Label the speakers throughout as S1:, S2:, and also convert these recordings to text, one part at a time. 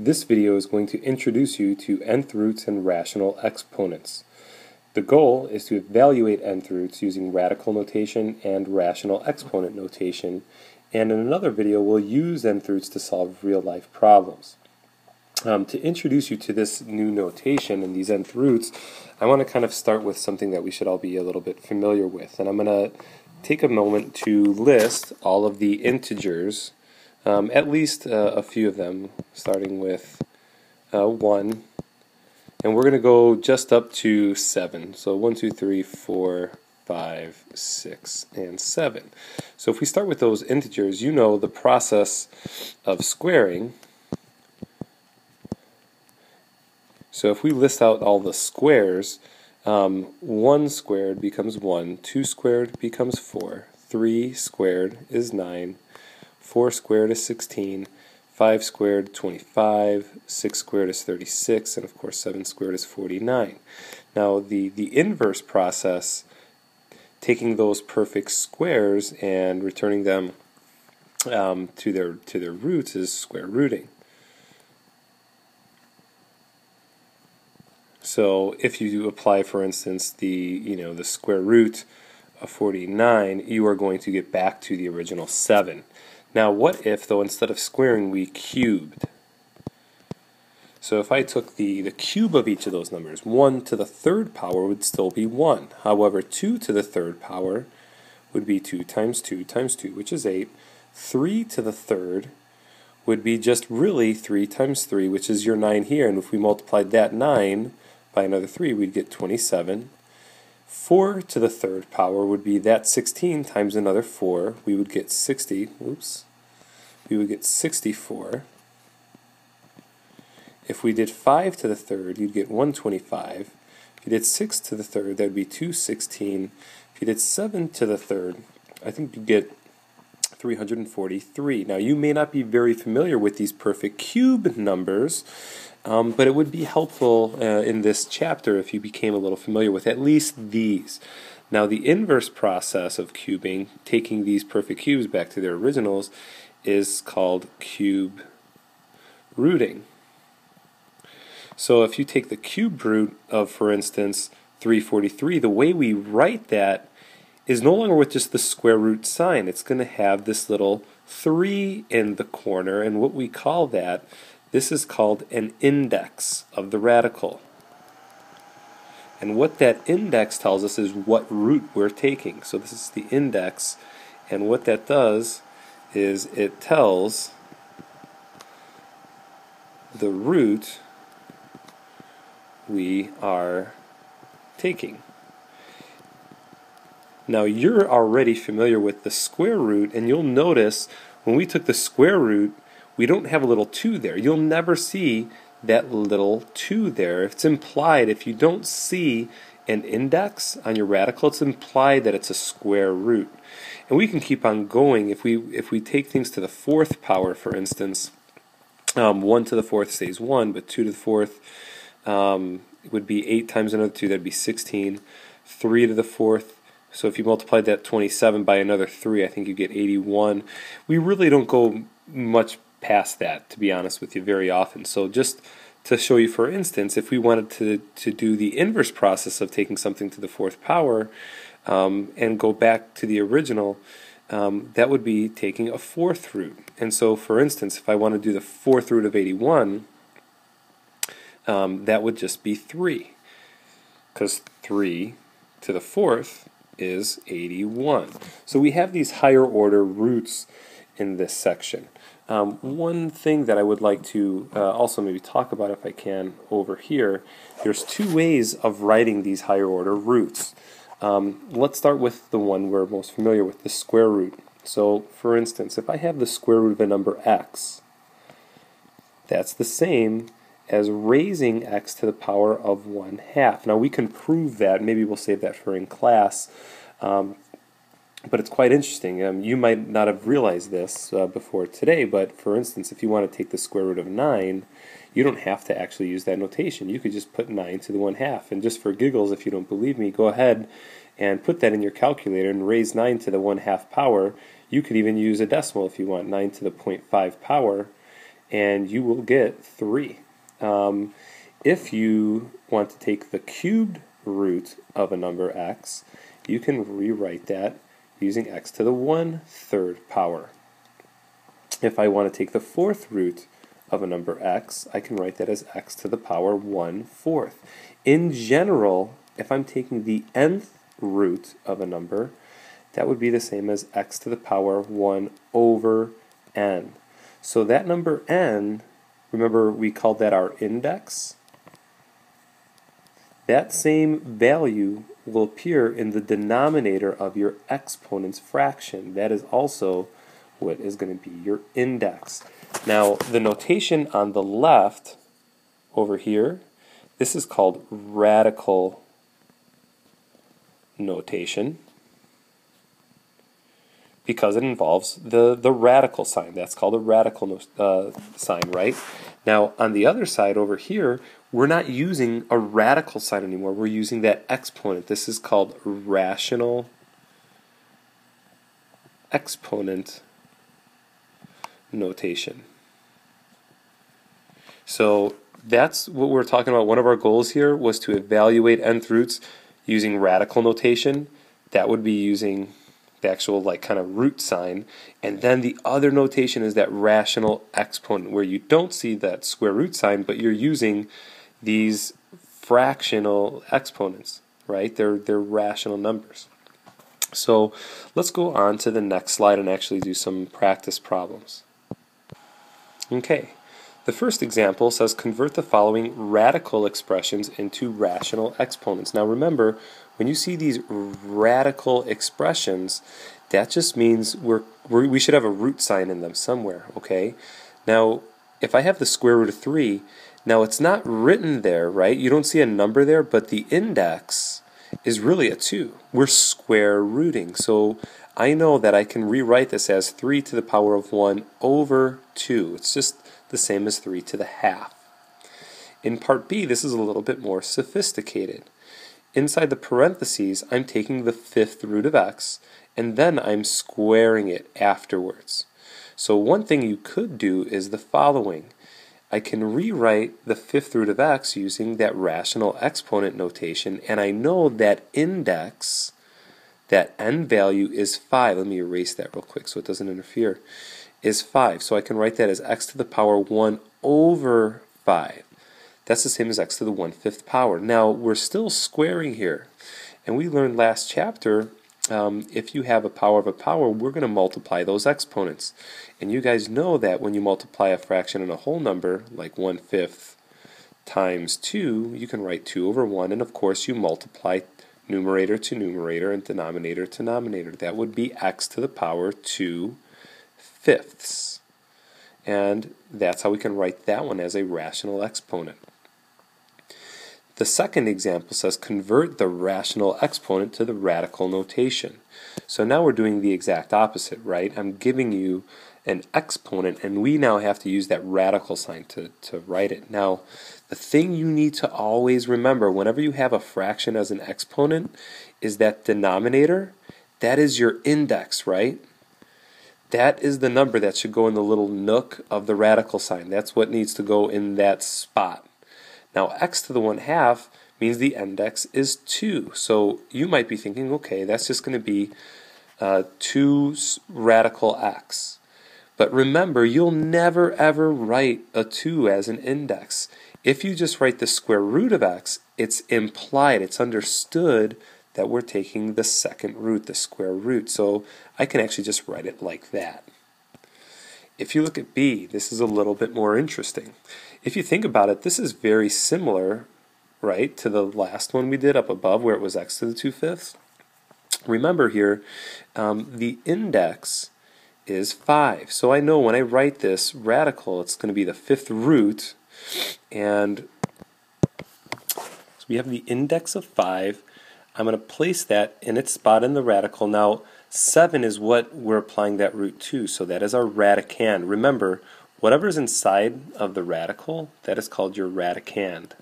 S1: This video is going to introduce you to nth roots and rational exponents. The goal is to evaluate nth roots using radical notation and rational exponent notation, and in another video we'll use nth roots to solve real-life problems. To introduce you to this new notation and these nth roots, I want to kind of start with something that we should all be a little bit familiar with, and I'm going to take a moment to list all of the integers, at least a few of them, starting with 1, and we're going to go just up to 7. So 1, 2, 3, 4, 5, 6, and 7. So if we start with those integers, you know the process of squaring. So if we list out all the squares, 1 squared becomes 1, 2 squared becomes 4, 3 squared is 9, 4 squared is 16, 5 squared 25, 6 squared is 36, and of course 7 squared is 49. Now the inverse process, taking those perfect squares and returning them to their roots, is square rooting. So if you apply, for instance, the square root of 49, you are going to get back to the original 7. Now what if, though, instead of squaring we cubed? So if I took the cube of each of those numbers, 1 to the third power would still be 1. However, 2 to the third power would be 2 times 2 times 2, which is 8. 3 to the third would be just really 3 times 3, which is your 9 here, and if we multiplied that 9 by another 3, we'd get 27. 4 to the third power would be that 16 times another 4. We would get 60. Oops. We would get 64. If we did 5 to the third, you'd get 125. If you did 6 to the third, that would be 216. If you did 7 to the third, I think you'd get 343. Now you may not be very familiar with these perfect cube numbers, but it would be helpful in this chapter if you became a little familiar with at least these. Now the inverse process of cubing, taking these perfect cubes back to their originals, is called cube rooting. So if you take the cube root of, for instance, 343, the way we write that is no longer with just the square root sign. It's going to have this little 3 in the corner, and what we call that, this is called an index of the radical. And what that index tells us is what root we're taking. So this is the index, and what that does is it tells the root we are taking. Now you're already familiar with the square root, and you'll notice when we took the square root, we don't have a little 2 there. You'll never see that little 2 there. It's implied. If you don't see an index on your radical, it's implied that it's a square root. And we can keep on going. If we take things to the fourth power, for instance, 1 to the fourth stays 1, but 2 to the fourth would be 8 times another 2, that'd be 16. 3 to the fourth, so if you multiply that 27 by another 3, I think you get 81. We really don't go much past that, to be honest with you, very often. So just to show you, for instance, if we wanted to do the inverse process of taking something to the fourth power and go back to the original, that would be taking a fourth root. And so, for instance, if I want to do the fourth root of 81, that would just be 3, because 3 to the fourth is 81. So we have these higher order roots in this section. One thing that I would like to also maybe talk about, if I can, over here, there's 2 ways of writing these higher order roots. Let's start with the one we're most familiar with, the square root. So for instance, if I have the square root of a number x, that's the same as raising x to the power of 1/2. Now we can prove that. Maybe we'll save that for in class. But it's quite interesting. You might not have realized this before today, but for instance, if you want to take the square root of 9, you don't have to actually use that notation. You could just put 9 to the 1/2. And just for giggles, if you don't believe me, go ahead and put that in your calculator and raise 9 to the 1/2 power. You could even use a decimal if you want, 9 to the 0.5 power. and you will get 3. If you want to take the cubed root of a number x, you can rewrite that using x to the 1/3 power. If I want to take the 4th root of a number x, I can write that as x to the power 1/4. In general, if I'm taking the nth root of a number, that would be the same as x to the power 1/n. So that number n, remember we called that our index? That same value will appear in the denominator of your exponent's fraction. That is also what is going to be your index. Now, the notation on the left over here, this is called radical notation because it involves the radical sign. That's called a radical sign, right? Now, on the other side over here, we're not using a radical sign anymore. We're using that exponent. This is called rational exponent notation. So that's what we're talking about. One of our goals here was to evaluate nth roots using radical notation. That would be using the actual kind of root sign. And then the other notation is that rational exponent, where you don't see that square root sign, but you're using these fractional exponents, right? They're rational numbers. So let's go on to the next slide and actually do some practice problems. Okay, the first example says convert the following radical expressions into rational exponents. Now remember, when you see these radical expressions, that just means we should have a root sign in them somewhere, okay? Now, if I have the square root of 3, now it's not written there, right? You don't see a number there, but the index is really a 2. We're square rooting, so I know that I can rewrite this as 3 to the power of 1 over 2. It's just the same as 3 to the half. In part B, this is a little bit more sophisticated. Inside the parentheses, I'm taking the 5th root of x, and then I'm squaring it afterwards. So one thing you could do is the following. I can rewrite the 5th root of x using that rational exponent notation, and I know that index, that n value is 5. Let me erase that real quick so it doesn't interfere. Is 5. So I can write that as x to the power 1 over 5. That's the same as x to the 1/5 power. Now, we're still squaring here. And we learned last chapter, if you have a power of a power, we're going to multiply those exponents. And you guys know that when you multiply a fraction and a whole number, like 1/5 times 2, you can write 2 over 1. And of course, you multiply numerator to numerator and denominator to denominator. That would be x to the power 2/5. And that's how we can write that one as a rational exponent. The second example says convert the rational exponent to the radical notation. So now we're doing the exact opposite, right? I'm giving you an exponent, and we now have to use that radical sign to write it. Now, the thing you need to always remember whenever you have a fraction as an exponent is that denominator, that is your index, right? That is the number that should go in the little nook of the radical sign. That's what needs to go in that spot. Now, x to the 1/2 means the index is 2. So you might be thinking, okay, that's just going to be 2 radical x. But remember, you'll never ever write a 2 as an index. If you just write the square root of x, it's implied, it's understood that we're taking the second root, the square root. So I can actually just write it like that. If you look at B, this is a little bit more interesting. If you think about it, this is very similar, right, to the last one we did up above where it was x to the 2/5. Remember here, the index is 5. So I know when I write this radical, it's going to be the 5th root. And so we have the index of 5. I'm going to place that in its spot in the radical. Now, 7 is what we're applying that root to, so that is our radicand. Remember, whatever's inside of the radical, that is called your radicand.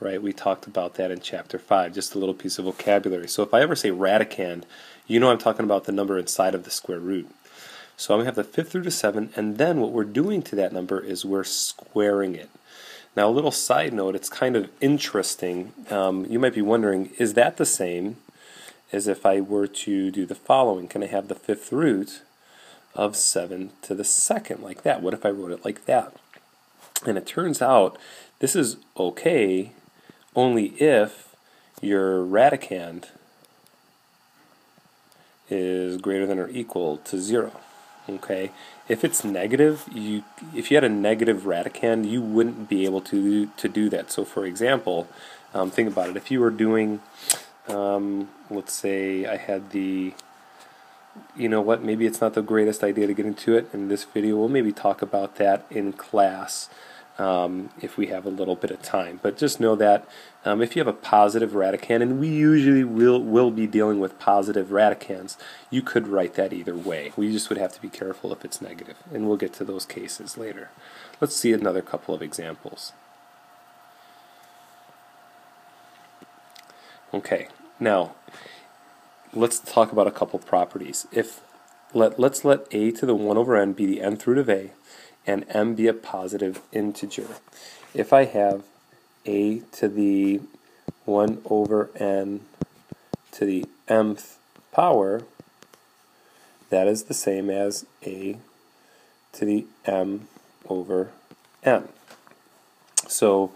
S1: Right? We talked about that in chapter 5, just a little piece of vocabulary. So if I ever say radicand, you know I'm talking about the number inside of the square root. So I'm going to have the fifth root of 7, and then what we're doing to that number is we're squaring it. Now, a little side note, it's kind of interesting. You might be wondering, is that the same as if I were to do the following? Can I have the fifth root of 7 to the second like that? What if I wrote it like that? And it turns out this is okay only if your radicand is greater than or equal to 0. Okay, if it's negative, if you had a negative radicand, you wouldn't be able to do that. So, for example, think about it. If you were doing, let's say, I had the, you know what? Maybe it's not the greatest idea to get into it in this video. We'll maybe talk about that in class if we have a little bit of time. But just know that if you have a positive radicand, and we usually will be dealing with positive radicands, you could write that either way. We just would have to be careful if it's negative, and we'll get to those cases later. Let's see another couple of examples. Okay, now let's talk about a couple properties. Let's let a to the 1 over n be the nth root of a, and m be a positive integer. If I have a to the 1 over n to the mth power, that is the same as a to the m over n. So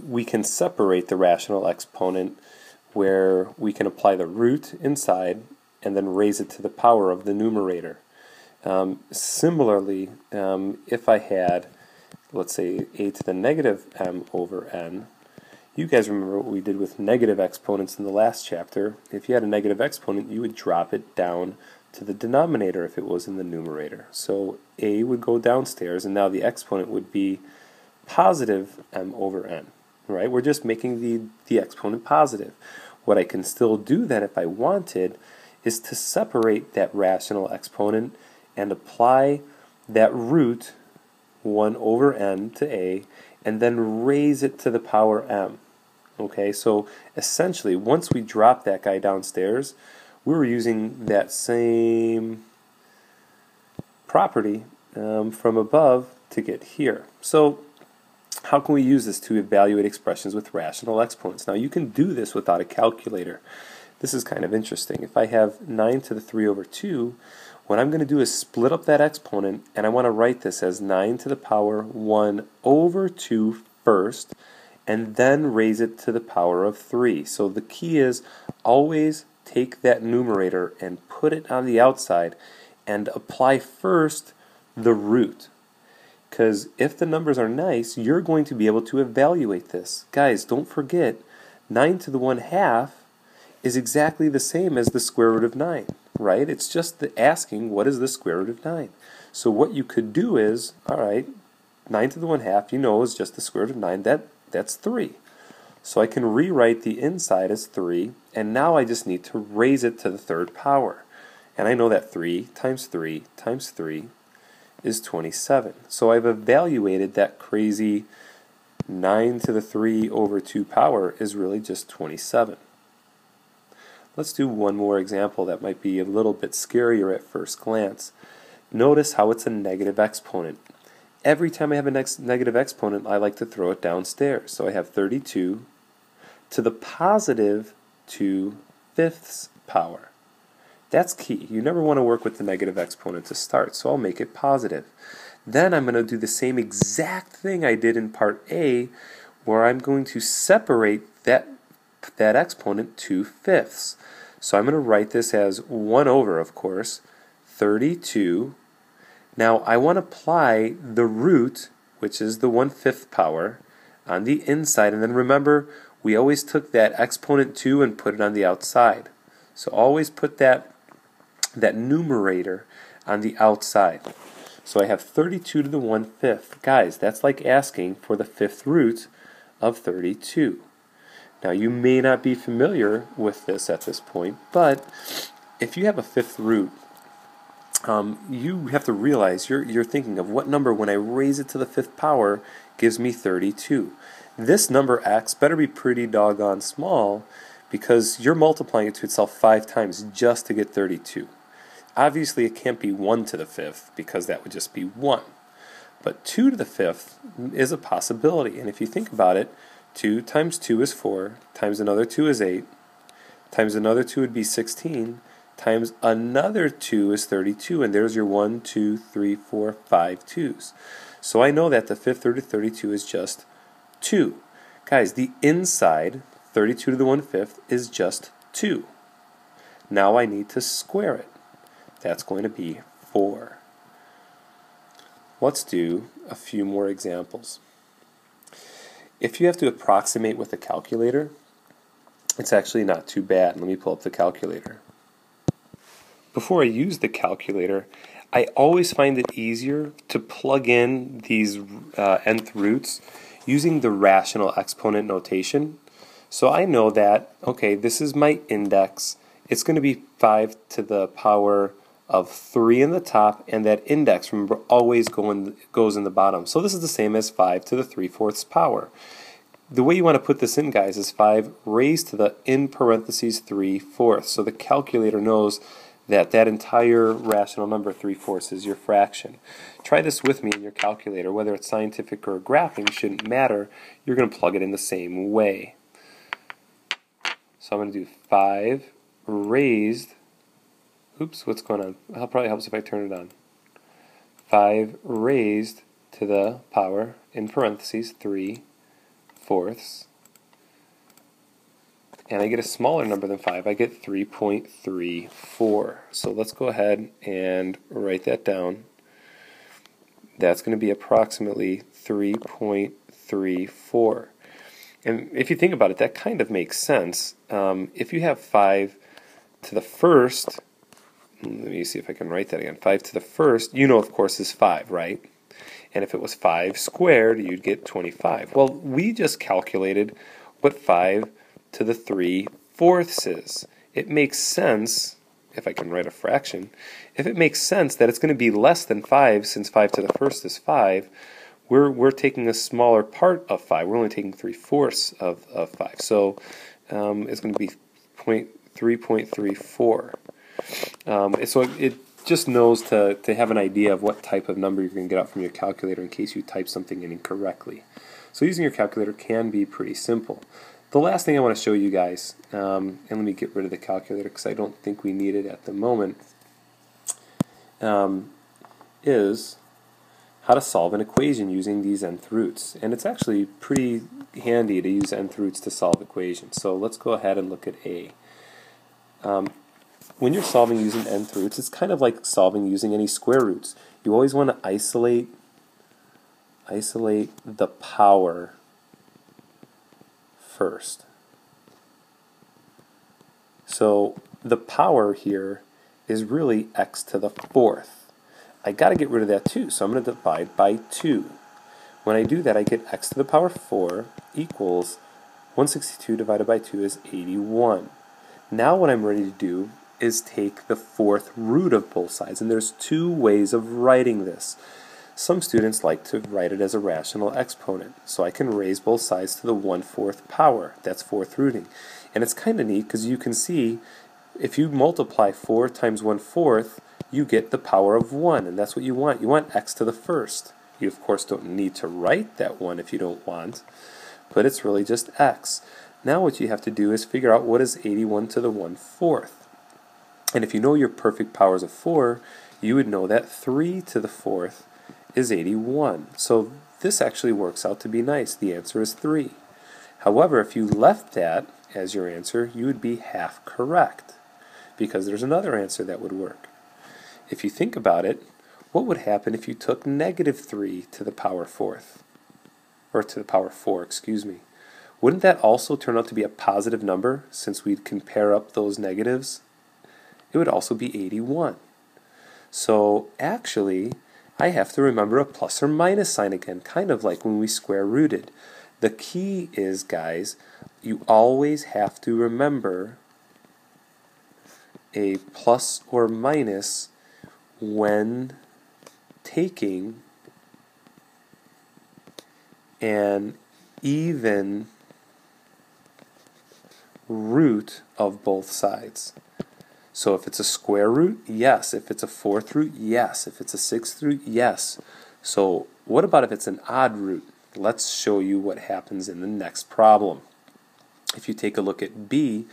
S1: we can separate the rational exponent where we can apply the root inside and then raise it to the power of the numerator. Similarly, if I had, let's say, a to the negative m over n, you guys remember what we did with negative exponents in the last chapter. If you had a negative exponent, you would drop it down to the denominator if it was in the numerator. So a would go downstairs, and now the exponent would be positive m over n. Right? We're just making the exponent positive. What I can still do then, if I wanted, is to separate that rational exponent and apply that root 1 over n to a, and then raise it to the power m. Okay, so essentially, once we drop that guy downstairs, we were using that same property from above to get here. So how can we use this to evaluate expressions with rational exponents? Now, you can do this without a calculator. This is kind of interesting. If I have 9 to the 3 over 2, what I'm going to do is split up that exponent, and I want to write this as 9 to the power 1 over 2 first, and then raise it to the power of 3. So the key is always take that numerator and put it on the outside and apply first the root. Because if the numbers are nice, you're going to be able to evaluate this. Guys, don't forget, 9 to the 1/2 is exactly the same as the square root of 9, right? It's just asking, what is the square root of 9? So what you could do is, all right, 9 to the 1/2, you know, is just the square root of 9. That's 3. So I can rewrite the inside as 3, and now I just need to raise it to the third power. And I know that 3 times 3 times 3 is 27. So I've evaluated that crazy 9 to the 3 over 2 power is really just 27. Let's do one more example that might be a little bit scarier at first glance. Notice how it's a negative exponent. Every time I have a negative exponent, I like to throw it downstairs. So I have 32 to the positive 2/5 power. That's key. You never want to work with the negative exponent to start, so I'll make it positive. Then I'm going to do the same exact thing I did in part A, where I'm going to separate that exponent 2/5. So I'm going to write this as 1 over, of course, 32. Now I want to apply the root, which is the 1/5 power, on the inside. And then remember, we always took that exponent 2 and put it on the outside. So always put that numerator on the outside. So I have 32 to the 1/5. Guys, that's like asking for the 5th root of 32. Now you may not be familiar with this at this point, but if you have a 5th root, you have to realize you're thinking of what number, when I raise it to the 5th power, gives me 32. This number x better be pretty doggone small, because you're multiplying it to itself 5 times just to get 32. Obviously it can't be 1 to the 5th because that would just be 1. But 2 to the 5th is a possibility. And if you think about it, 2 times 2 is 4, times another 2 is 8, times another 2 would be 16, times another 2 is 32, and there's your 1, 2, 3, 4, 5 2's. So I know that the 5th root of 32 is just 2. Guys, the inside, 32 to the 1/5, is just 2. Now I need to square it. That's going to be 4. Let's do a few more examples. If you have to approximate with a calculator, it's actually not too bad. Let me pull up the calculator. Before I use the calculator, I always find it easier to plug in these nth roots using the rational exponent notation. So I know that, okay, this is my index. It's going to be 5 to the power of 3 in the top, and that index, remember, always goes in the bottom. So this is the same as 5 to the 3/4 power. The way you want to put this in, guys, is 5 raised to the, in parentheses, 3/4. So the calculator knows that that entire rational number, 3/4, is your fraction. Try this with me in your calculator. Whether it's scientific or graphing shouldn't matter. You're going to plug it in the same way. So I'm going to do 5 raised, oops, what's going on? It probably helps if I turn it on. 5 raised to the power, in parentheses, 3/4. And I get a smaller number than 5. I get 3.34. So let's go ahead and write that down. That's going to be approximately 3.34. And if you think about it, that kind of makes sense. If you have 5 to the first, let me see if I can write that again. 5 to the first, you know, of course, is 5, right? And if it was 5 squared, you'd get 25. Well, we just calculated what 5 to the 3/4 is. It makes sense, if I can write a fraction, if it makes sense that it's going to be less than 5, since 5 to the first is 5, we're taking a smaller part of 5. We're only taking 3/4 of 5. So it's going to be 3.34. So it just knows to have an idea of what type of number you're going to get out from your calculator in case you type something in incorrectly. So using your calculator can be pretty simple. The last thing I want to show you guys, and let me get rid of the calculator because I don't think we need it at the moment, is how to solve an equation using these nth roots. And it's actually pretty handy to use nth roots to solve equations. So let's go ahead and look at A. When you're solving using nth roots, it's kind of like solving using any square roots. You always want to isolate the power first. So the power here is really x to the 4th. I got to get rid of that 2, so I'm going to divide by 2. When I do that, I get x to the power 4 equals 162 divided by 2 is 81. Now what I'm ready to do is take the 4th root of both sides, and there's 2 ways of writing this. Some students like to write it as a rational exponent, so I can raise both sides to the 1/4 power. That's 4th rooting. And it's kind of neat because you can see if you multiply 4 times 1/4, you get the power of 1, and that's what you want. You want x to the 1st. You, of course, don't need to write that 1 if you don't want, but it's really just x. Now what you have to do is figure out what is 81 to the 1/4. And if you know your perfect powers of 4, you would know that 3 to the 4th is 81. So this actually works out to be nice. The answer is 3. However, if you left that as your answer, you would be half correct because there's another answer that would work. If you think about it, what would happen if you took -3 to the power 4th? Or to the power 4, excuse me. Wouldn't that also turn out to be a positive number since we'd compare up those negatives? It would also be 81. So actually, I have to remember a plus or minus sign again, kind of like when we square rooted. The key is, guys, you always have to remember a plus or minus when taking an even root of both sides. So if it's a square root, yes. If it's a fourth root, yes. If it's a sixth root, yes. So what about if it's an odd root? Let's show you what happens in the next problem. If you take a look at B,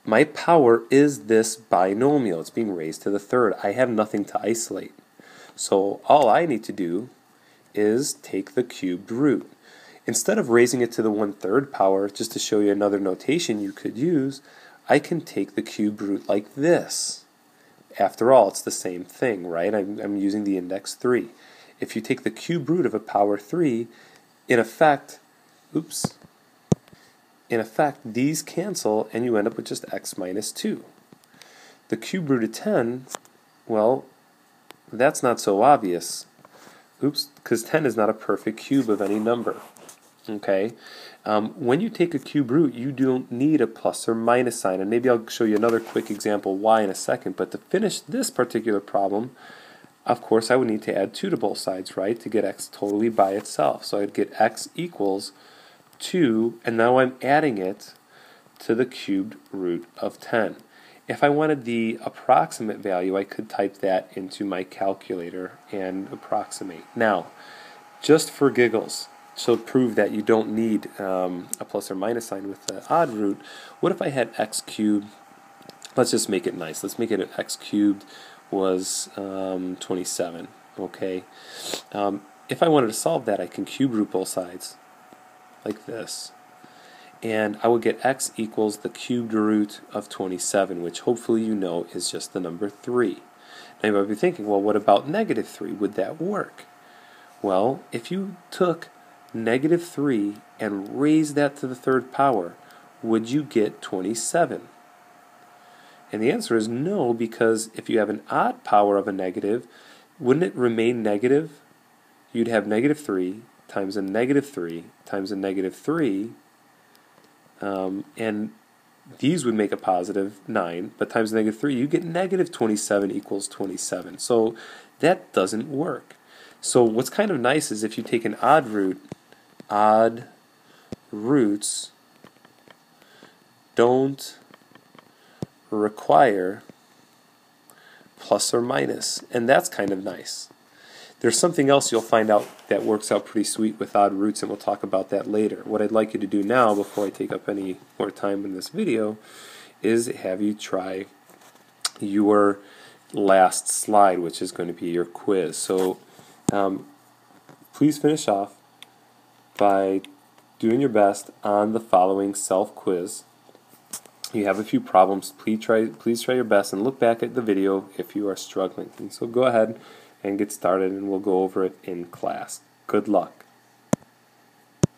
S1: my power is this binomial. It's being raised to the third. I have nothing to isolate. So all I need to do is take the cubed root. Instead of raising it to the 1/3 power, just to show you another notation you could use, I can take the cubed root like this. After all, it's the same thing, right? I'm using the index 3. If you take the cubed root of a power 3, in effect, these cancel and you end up with just x minus 2. The cubed root of 10, well, that's not so obvious. Because 10 is not a perfect cube of any number. Okay? When you take a cube root, you don't need a plus or minus sign, and maybe I'll show you another quick example why in a second, but to finish this particular problem, of course I would need to add 2 to both sides, right, to get x totally by itself. So I'd get x equals 2, and now I'm adding it to the cubed root of 10. If I wanted the approximate value, I could type that into my calculator and approximate. Now, just for giggles, so to prove that you don't need a plus or minus sign with the odd root, what if I had x cubed? Let's just make it nice. Let's make it x cubed was 27. Okay. If I wanted to solve that, I can cube root both sides like this. And I would get x equals the cubed root of 27, which hopefully you know is just the number 3. Now you might be thinking, well, what about negative 3? Would that work? Well, if you took negative 3 and raised that to the 3rd power, would you get 27? And the answer is no, because if you have an odd power of a negative, wouldn't it remain negative? You'd have negative 3 times a negative 3 times a negative 3, and these would make a positive 9, but times negative 3, you get negative 27 equals 27. So that doesn't work. So what's kind of nice is if you take an odd root, odd roots don't require plus or minus, and that's kind of nice. There's something else you'll find out that works out pretty sweet with odd roots, and we'll talk about that later. What I'd like you to do now, before I take up any more time in this video, is have you try your last slide, which is going to be your quiz. So please finish off by doing your best on the following self-quiz. You have a few problems. Please try your best and look back at the video if you are struggling. And so go ahead and get started, and we'll go over it in class. Good luck.